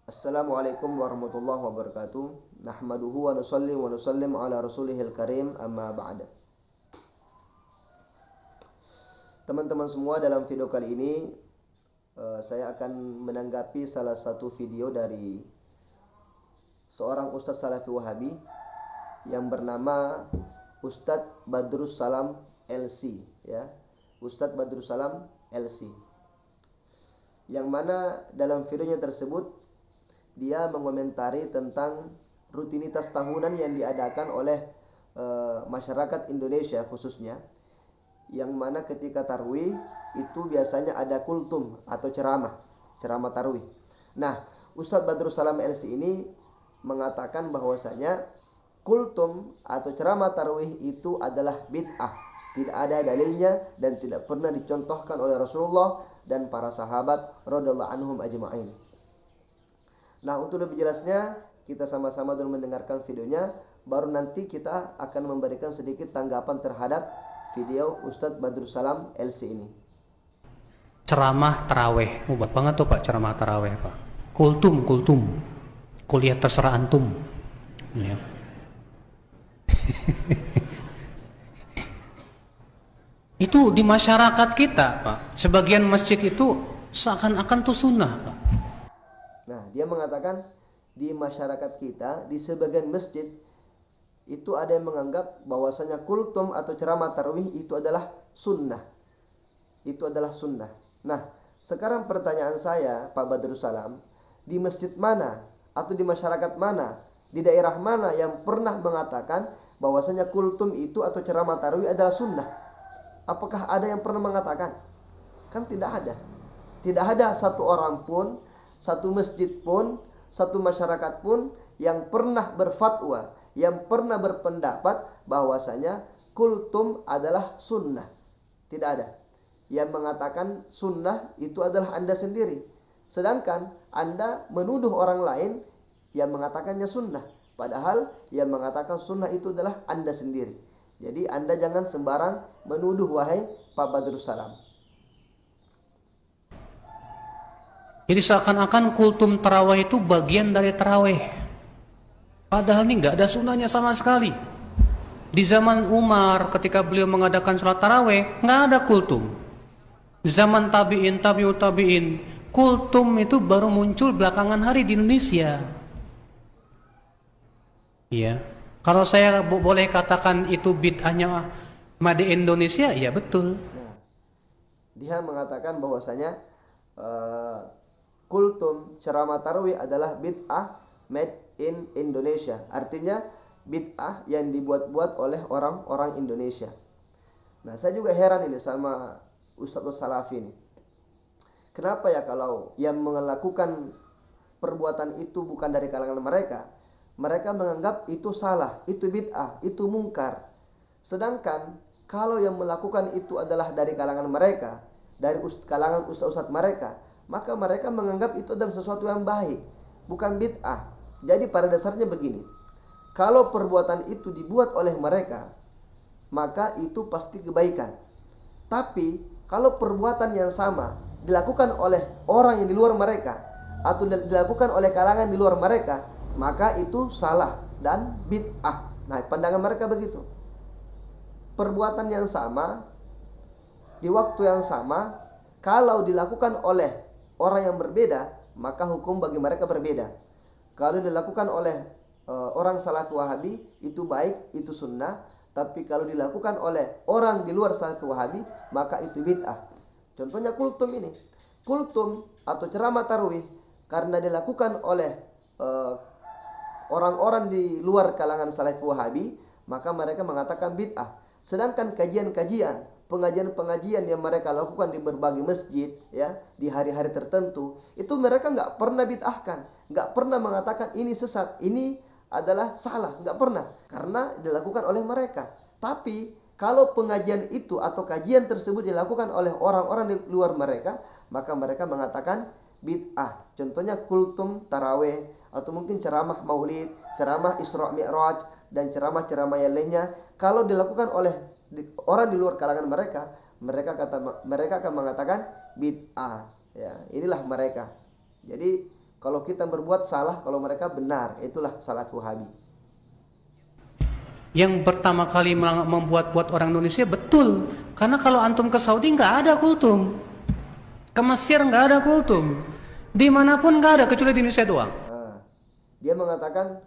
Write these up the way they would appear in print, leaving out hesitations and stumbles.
Assalamualaikum warahmatullahi wabarakatuh. Nahmaduhu wa nusalli wa nusallim ala rasulihil karim, amma ba'da. Teman-teman semua, dalam video kali ini saya akan menanggapi salah satu video dari seorang Ustadz Salafi Wahabi yang bernama Ustadz Badrus Salam LC, ya. Ustadz Badrus Salam LC, yang mana dalam videonya tersebut dia mengomentari tentang rutinitas tahunan yang diadakan oleh masyarakat Indonesia khususnya, yang mana ketika tarwih itu biasanya ada kultum atau ceramah tarwih. Nah, Ustadz Badrus Salam LC ini mengatakan bahwasanya kultum atau ceramah tarwih itu adalah bid'ah, tidak ada dalilnya dan tidak pernah dicontohkan oleh Rasulullah dan para sahabat radhiyallahu anhum ajma'in. Nah, untuk lebih jelasnya kita sama-sama dulu mendengarkan videonya, baru nanti kita akan memberikan sedikit tanggapan terhadap video Ustadz Badrus Salam LC ini. Ceramah taraweh, hebat banget tuh Pak ceramah taraweh Pak. Kultum, kuliah terserah antum. Ya. Itu di masyarakat kita Pak, sebagian masjid itu seakan-akan tuh sunnah Pak. Nah, dia mengatakan di masyarakat kita, di sebagian masjid itu ada yang menganggap bahwasanya kultum atau ceramah tarawih itu adalah sunnah. Itu adalah sunnah. Nah, sekarang pertanyaan saya, Pak Badrus Salam, di masjid mana atau di masyarakat mana, di daerah mana yang pernah mengatakan bahwasanya kultum itu atau ceramah tarawih adalah sunnah? Apakah ada yang pernah mengatakan? Kan tidak ada. Tidak ada satu orang pun, satu masjid pun, satu masyarakat pun yang pernah berfatwa, yang pernah berpendapat bahwasanya kultum adalah sunnah. Tidak ada. Yang mengatakan sunnah itu adalah Anda sendiri. Sedangkan Anda menuduh orang lain yang mengatakannya sunnah, padahal yang mengatakan sunnah itu adalah Anda sendiri. Jadi Anda jangan sembarang menuduh, wahai Pak Badrus Salam. Jadi seakan-akan kultum taraweh itu bagian dari taraweh. Padahal ini nggak ada sunnahnya sama sekali. Di zaman Umar ketika beliau mengadakan sholat taraweh nggak ada kultum. Di zaman tabi'in, tabi'ut tabi'in, kultum itu baru muncul belakangan hari di Indonesia. Iya. Kalau saya boleh katakan itu bid'ahnya Made Indonesia, ya betul. Nah, dia mengatakan bahwasanya kultum ceramah tarawih adalah bid'ah made in Indonesia. Artinya bid'ah yang dibuat-buat oleh orang-orang Indonesia. Nah, saya juga heran ini sama Ustadz Salafi ini. Kenapa ya kalau yang melakukan perbuatan itu bukan dari kalangan mereka, mereka menganggap itu salah, itu bid'ah, itu mungkar. Sedangkan kalau yang melakukan itu adalah dari kalangan mereka, dari kalangan ustadz-ustadz mereka, maka mereka menganggap itu adalah sesuatu yang baik, bukan bid'ah. Jadi pada dasarnya begini, kalau perbuatan itu dibuat oleh mereka, maka itu pasti kebaikan. Tapi kalau perbuatan yang sama dilakukan oleh orang yang di luar mereka, atau dilakukan oleh kalangan di luar mereka, maka itu salah dan bid'ah. Nah, pandangan mereka begitu. Perbuatan yang sama di waktu yang sama, kalau dilakukan oleh orang yang berbeda, maka hukum bagi mereka berbeda. Kalau dilakukan oleh orang Salafi Wahabi, itu baik, itu sunnah. Tapi kalau dilakukan oleh orang di luar Salafi Wahabi, maka itu bid'ah. Contohnya kultum ini. Kultum atau ceramah tarwih, karena dilakukan oleh orang-orang di luar kalangan Salafi Wahabi, maka mereka mengatakan bid'ah. Sedangkan kajian-kajian, pengajian-pengajian yang mereka lakukan di berbagai masjid, ya, di hari-hari tertentu, itu mereka nggak pernah bid'ahkan, nggak pernah mengatakan ini sesat, ini adalah salah, nggak pernah, karena dilakukan oleh mereka. Tapi kalau pengajian itu atau kajian tersebut dilakukan oleh orang-orang di luar mereka, maka mereka mengatakan bid'ah. Contohnya kultum taraweh, atau mungkin ceramah maulid, ceramah Isra Mi'raj, dan ceramah-ceramah yang lainnya. Kalau dilakukan oleh orang di luar kalangan mereka, mereka akan mengatakan bid'ah. Ya, inilah mereka. Jadi Kalau kita berbuat salah, kalau mereka benar, itulah Salafi Wahabi. Yang pertama kali membuat-buat orang Indonesia betul. Karena kalau antum ke Saudi nggak ada kultum, ke Mesir nggak ada kultum, dimanapun nggak ada kecuali di Indonesia doang. Nah, dia mengatakan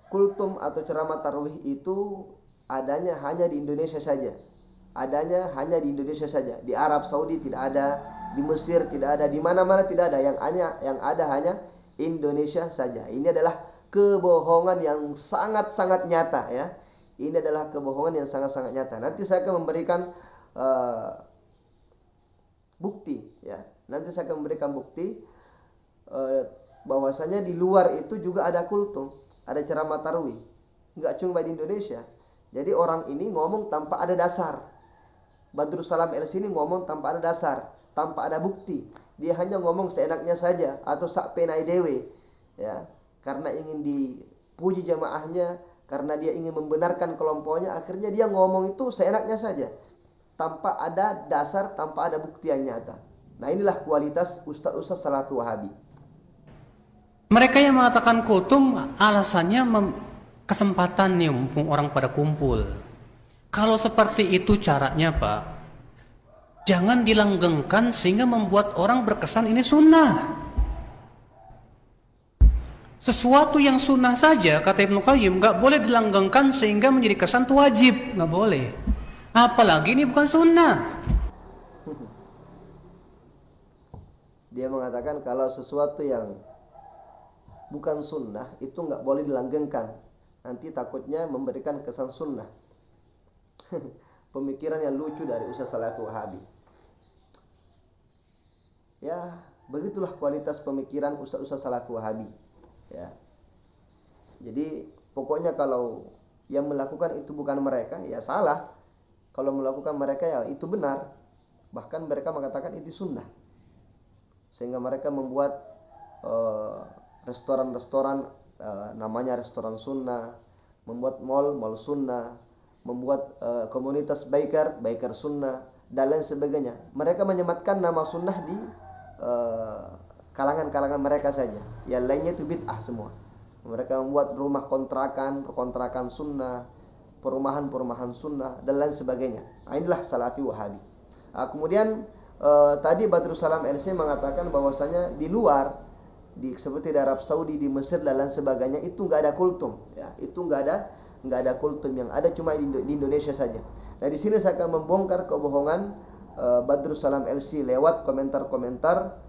kultum atau ceramah tarawih itu adanya hanya di Indonesia saja. Adanya hanya di Indonesia saja. Di Arab Saudi tidak ada, di Mesir tidak ada, di mana-mana tidak ada. Yang ada hanya Indonesia saja. Ini adalah kebohongan yang sangat-sangat nyata ya. Ini adalah kebohongan yang sangat-sangat nyata. Nanti saya akan memberikan bukti ya. Nanti saya akan memberikan bukti bahwasanya di luar itu juga ada kultum, ada ceramah tarawih. Enggak cuma di Indonesia. Jadi orang ini ngomong tanpa ada dasar. Badrus Salam LC ini ngomong tanpa ada dasar, tanpa ada bukti. Dia hanya ngomong seenaknya saja atau sak penai dewe ya. Karena ingin dipuji jamaahnya, karena dia ingin membenarkan kelompoknya, akhirnya dia ngomong itu seenaknya saja, tanpa ada dasar, tanpa ada bukti yang nyata. Nah, inilah kualitas ustaz-ustaz Salafi Wahabi. Mereka yang mengatakan kultum alasannya kesempatan nih, mumpung orang pada kumpul. Kalau seperti itu caranya Pak, jangan dilanggengkan sehingga membuat orang berkesan ini sunnah. Sesuatu yang sunnah saja, kata Ibnu Qayyim, nggak boleh dilanggengkan sehingga menjadi kesan itu wajib, nggak boleh. Apalagi ini bukan sunnah. Dia mengatakan kalau sesuatu yang bukan sunnah itu nggak boleh dilanggengkan, nanti takutnya memberikan kesan sunnah. Pemikiran yang lucu dari Ustaz Salafi Wahabi. Ya, begitulah kualitas pemikiran Ustaz-Ustaz Salafi Wahabi. Ya. Jadi pokoknya kalau yang melakukan itu bukan mereka, ya salah. Kalau melakukan mereka, ya itu benar. Bahkan mereka mengatakan itu sunnah. Sehingga mereka membuat restoran-restoran namanya restoran sunnah, membuat mall sunnah, membuat komunitas biker sunnah dan lain sebagainya. Mereka menyematkan nama sunnah di kalangan-kalangan mereka saja. Yang lainnya itu bid'ah semua. Mereka membuat rumah kontrakan sunnah, perumahan sunnah dan lain sebagainya. Nah, inilah Salafi Wahabi. Kemudian tadi Badrus Salam LC mengatakan bahwasanya di luar, seperti di Arab Saudi, di Mesir dan lain sebagainya, itu nggak ada kultum. Ya, itu nggak ada kultum, yang ada cuma di Indonesia saja. Nah, di sini saya akan membongkar kebohongan Badrus Salam LC lewat komentar-komentar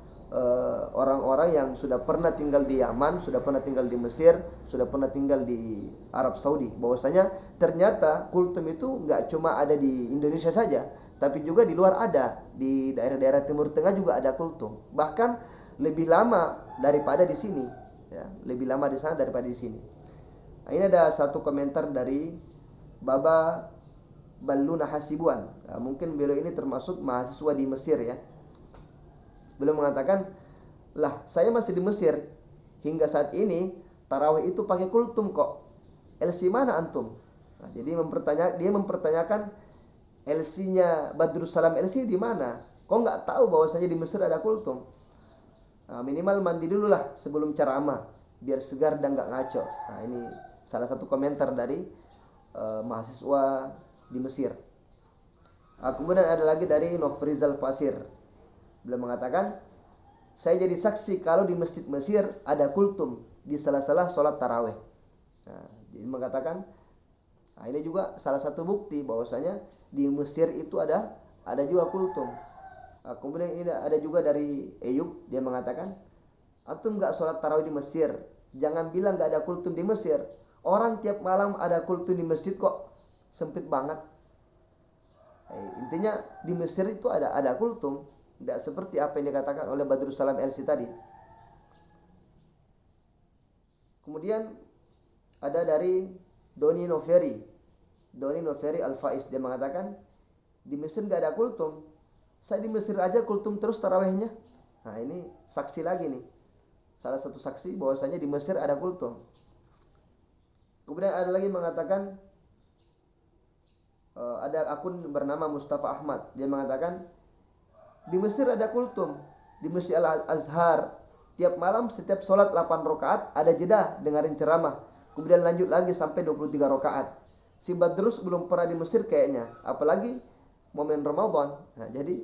orang-orang yang sudah pernah tinggal di Yaman, sudah pernah tinggal di Mesir, sudah pernah tinggal di Arab Saudi, bahwasanya ternyata kultum itu nggak cuma ada di Indonesia saja, tapi juga di luar ada, di daerah-daerah Timur Tengah juga ada kultum, bahkan lebih lama daripada di sini, ya, lebih lama di sana daripada di sini. Nah, ini ada satu komentar dari Baba Balluna Hasibuan. Nah, mungkin beliau ini termasuk mahasiswa di Mesir ya. Beliau mengatakan, lah saya masih di Mesir, hingga saat ini tarawih itu pakai kultum kok. LC mana antum? Nah, jadi dia mempertanyakan LC-nya Badrus Salam LC di mana? Kok nggak tahu bahwasanya di Mesir ada kultum? Nah, minimal mandi dulu lah sebelum ceramah, biar segar dan nggak ngaco. Nah, ini salah satu komentar dari mahasiswa di Mesir. Kemudian ada lagi dari Nofrizal Fasir. Beliau mengatakan, saya jadi saksi kalau di masjid Mesir ada kultum di salah-salah sholat tarawih. Nah, jadi mengatakan, nah ini juga salah satu bukti bahwasanya di Mesir itu ada juga kultum. Nah, kemudian ini ada juga dari Eyub, dia mengatakan, antum nggak sholat tarawih di Mesir, jangan bilang nggak ada kultum di Mesir. Orang tiap malam ada kultum di masjid kok, sempit banget. Intinya di Mesir itu ada kultum. Tidak seperti apa yang dikatakan oleh Badrus Salam LC tadi. Kemudian ada dari Doni Noveri Al-Faiz. Dia mengatakan, di Mesir gak ada kultum. Saya di Mesir aja kultum terus tarawihnya. Nah, ini saksi lagi nih. Salah satu saksi bahwasanya di Mesir ada kultum. Kemudian ada lagi mengatakan, ada akun bernama Mustafa Ahmad. Dia mengatakan, di Mesir ada kultum, di Masjid Al-Azhar tiap malam setiap sholat 8 rakaat ada jeda dengerin ceramah, kemudian lanjut lagi sampai 23 rakaat. Si Badrus belum pernah di Mesir kayaknya, apalagi momen Ramadan. Jadi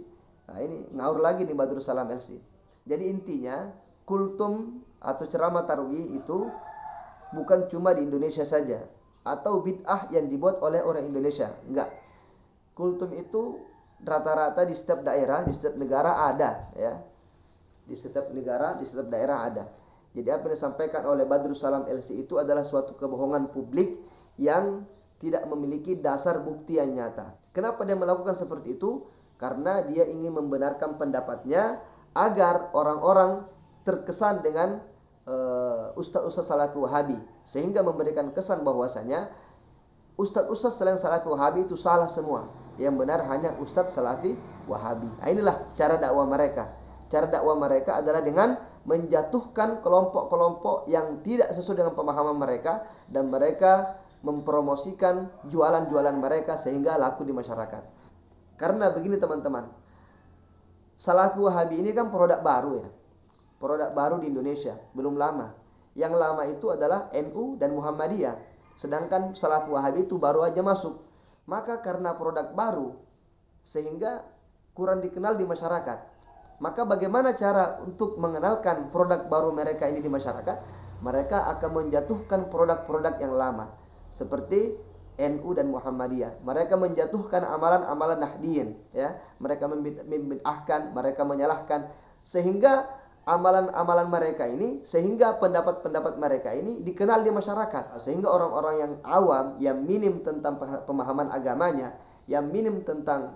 ini ngaur lagi nih Badrus Salam LC. Jadi intinya kultum atau ceramah tarwih itu bukan cuma di Indonesia saja, atau bid'ah yang dibuat oleh orang Indonesia. Enggak. Kultum itu rata-rata di setiap daerah, di setiap negara ada, ya. Di setiap negara, di setiap daerah ada. Jadi apa yang disampaikan oleh Badrus Salam LC itu adalah suatu kebohongan publik yang tidak memiliki dasar bukti yang nyata. Kenapa dia melakukan seperti itu? Karena dia ingin membenarkan pendapatnya agar orang-orang terkesan dengan ustaz-ustaz Salafi Wahabi, sehingga memberikan kesan bahwasanya ustaz-ustaz selain Salafi Wahabi itu salah semua. Yang benar hanya ustaz Salafi Wahabi. Inilah cara dakwah mereka. Cara dakwah mereka adalah dengan menjatuhkan kelompok-kelompok yang tidak sesuai dengan pemahaman mereka, dan mereka mempromosikan jualan-jualan mereka sehingga laku di masyarakat. Karena begini teman-teman, Salafi Wahabi ini kan produk baru ya. Produk baru di Indonesia, belum lama. Yang lama itu adalah NU dan Muhammadiyah. Sedangkan Salafi Wahabi itu baru aja masuk. Maka karena produk baru sehingga kurang dikenal di masyarakat. Maka bagaimana cara untuk mengenalkan produk baru mereka ini di masyarakat? Mereka akan menjatuhkan produk-produk yang lama seperti NU dan Muhammadiyah. Mereka menjatuhkan amalan-amalan Nahdiyin, ya. Mereka membid'ahkan, mereka menyalahkan, sehingga amalan-amalan mereka ini, sehingga pendapat-pendapat mereka ini dikenal di masyarakat, sehingga orang-orang yang awam, yang minim tentang pemahaman agamanya, yang minim tentang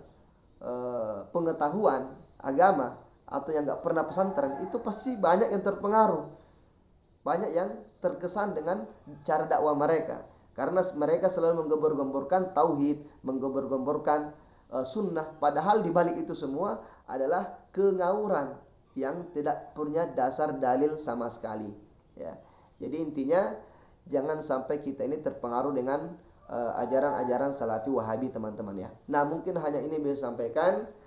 pengetahuan agama, atau yang gak pernah pesantren, itu pasti banyak yang terpengaruh, banyak yang terkesan dengan cara dakwah mereka, karena mereka selalu menggembor-gemborkan tauhid, menggembor-gemborkan sunnah, padahal di balik itu semua adalah kengawuran yang tidak punya dasar dalil sama sekali, ya. Jadi intinya jangan sampai kita ini terpengaruh dengan ajaran-ajaran Salafi Wahabi, teman-teman, ya. Nah, mungkin hanya ini bisa sampaikan.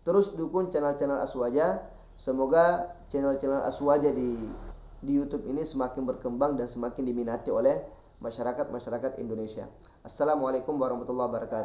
Terus dukung channel-channel Aswaja. Semoga channel-channel Aswaja di YouTube ini semakin berkembang dan semakin diminati oleh masyarakat Indonesia. Assalamualaikum warahmatullahi wabarakatuh.